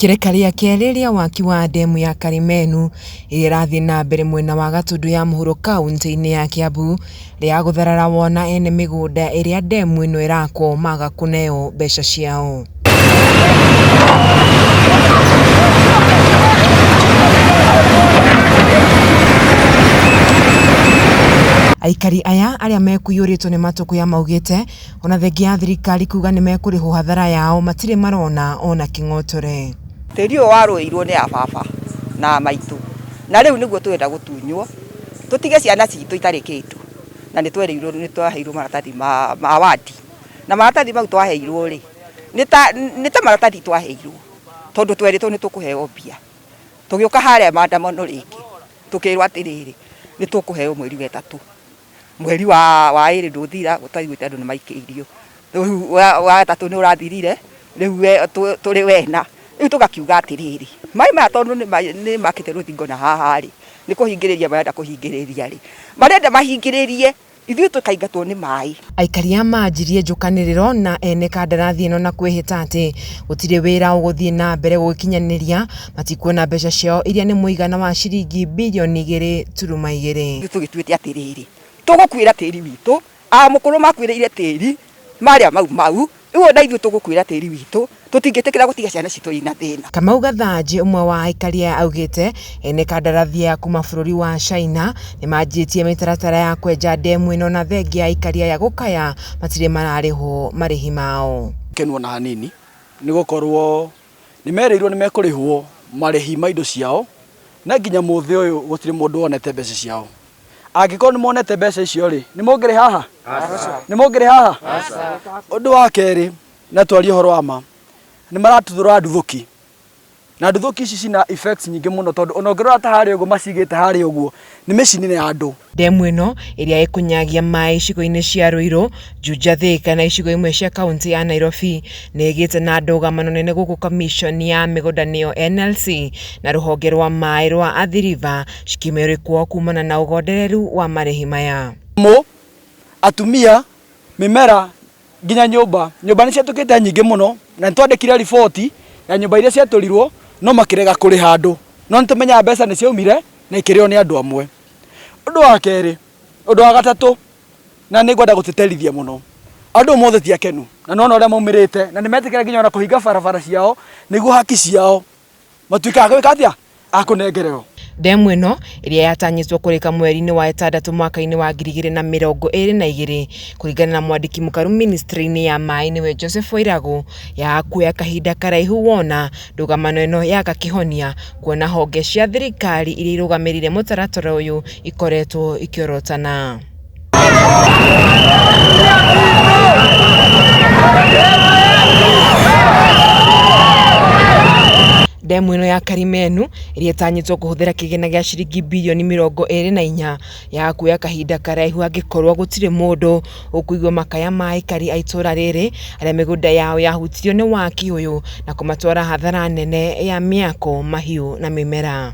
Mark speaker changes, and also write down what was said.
Speaker 1: Ikereka ria kerĩ rĩa waki wa demu ya Karimenu irathi na mbere mwena wa Gatundu ya mũhuro kaunti-inĩ ya Kiambu ria gũtharara wona ene mĩgũnda ĩrĩa demu ĩno ĩrakwo maga kũneo mbeca ciao. Aikari aya arĩa mekũiyũrĩtwo nĩ matũkũya maugĩte ona thengia thirikari kuga nĩ mekũrĩhwo hathara yao matirĩ marona ona kĩng'otore.
Speaker 2: Tĩri ũyũ warũĩirwo nĩ ababa na maitũ, na rĩu nĩguo twenda gũtunywo tũtige ciana citũ itarĩ kĩndũ, na nĩ twaheirwo maratathi ma wadi, na maratathi mau twaheirwo rĩ nĩ ta maratathi twaheirwo tondũ twerĩtwo nĩ tũkũheo mbia. Tũgĩũka harĩa maandamano rĩngĩ tũkĩrwo atĩrĩrĩ nĩ tũkũheo mweri wa ĩtatũ, mweri wa ĩrĩ ndũthira gũtaiguĩte andũ nĩ maikĩirio, rĩu wa ĩtatũ nĩ ũrathirire, rĩu tũrĩ wena rĩu tũgakiuga atĩrĩrĩ maĩ maya tondũ nĩ makĩte rũthingo na haha rĩ nĩ kũhingĩrĩria marenda kũhingĩrĩria rĩ marenda mahingĩrĩrie ithuĩ tũkaingatwo nĩ maĩ. Aikari aya manjirie njũkanĩrĩro na ene kandarathi ĩno na kwĩhĩta atĩ gũtirĩ wĩra ũgũthiĩ na mbere gũgĩkinyanĩria matikuona mbeca ciao iria nĩ mũigana wa ciringi birioni 2.2. Tũgĩtuĩte atĩrĩrĩ tũgũkuĩra tĩri witũ, amũkũrũ makuĩrĩire tĩri marĩa mau rĩu na ithuĩ tũgũkuĩra tĩri witũ tũtingĩtĩkĩra gũtiga ciana citũ ina thĩna. Kamau Gathanji ũmwe wa aikari aya augĩte ene kandarathi ya kuma bũrũri wa China nĩ manjĩtie mĩtaratara ya kwenja demu ĩno na thengia aikari aya gũkaya matirĩ mararĩhwo marĩhi mao. Kenwo na hanini nĩ gũkorwo nĩ merĩirwo nĩ mekũrĩhwo marĩhi ma indo ciao na nginya mũthĩ ũyũ gũtirĩ mũndũ wonete mbeca ciao. Angĩkorwo nĩ monete mbeca icio rĩ nĩ mũngĩrĩ haha? Nĩ mũngĩrĩ haha? Ũndũ wa kerĩ na twarie ũhoro wa ma nĩ maratuthũra nduthũki, na nduthũki ici cina effects nyingĩ mũno tondũ ona ũngĩrora ta harĩa ũguo macigĩte harĩa ũguo nĩ mĩcinĩ ya andũ. Demu ĩno ĩrĩa ĩkũnyagia maĩ icigo-inĩ cia Ruiru, Juja, Thika na icigo imwe cia kaunti ya Nairobi nĩ ĩgĩte na ndũgamo nene gũkũ commission ya mĩgũnda nĩyo NLC na rũhonge rwa maĩ rwa Athi River cikĩmĩrĩkwo kumana na ũgondereru wa marĩhi maya. Atumia, mĩmera nginya nyũmba nĩ ciatũkĩte nyingĩ mũno na nĩ twandĩkire riboti ya nyũmba iria ciatũrirwo no makĩrega kũrĩha andũ, no nĩ tũmenya mbeca nĩ ciaumire na ikĩrĩo nĩ andũ amwe. Ũndũ wa kerĩ, ũndũ wa gatatũ na nĩ ngwenda gũtĩtĩrithia mũno, andũ mothe ti akenu na nona ũrĩa maumĩrĩte na nĩ metĩkĩra nginya ona kũhinga barabara ciao nĩguo haki ciao matuĩkaga gwĩka atĩa akũnengererwo. Demu ĩno ĩrĩa yatanyĩtwo kũrĩka mweri-inĩ wa ĩtandatũ mwaka-inĩ wa 2022 kũringana na mwandĩki mũkaru ministry-inĩ ya maĩ nĩwe Joseph Wairagũ ya kuoya kahinda karaihu wona ndũgamano ĩno yaga kĩhonia kuona honge cia thirikari iria irũgamĩrĩire mũtaratara ũyũ ikoretwo ikĩorotana. Demu ĩno ya Karimenu ĩrĩa ĩtanyĩtwo kũhũthĩra kĩgĩna gĩa ciringi birioni 24 ya kuoya kahinda karaihu angĩkorwo gũtirĩ mũndũ ũkũigua makaya ma aikari a itũra rĩrĩ arĩa mĩgũnda yao yahutirio nĩ waki ũyũ na kũmatwara hathara nene ya mĩako, mahiũ na mĩmera.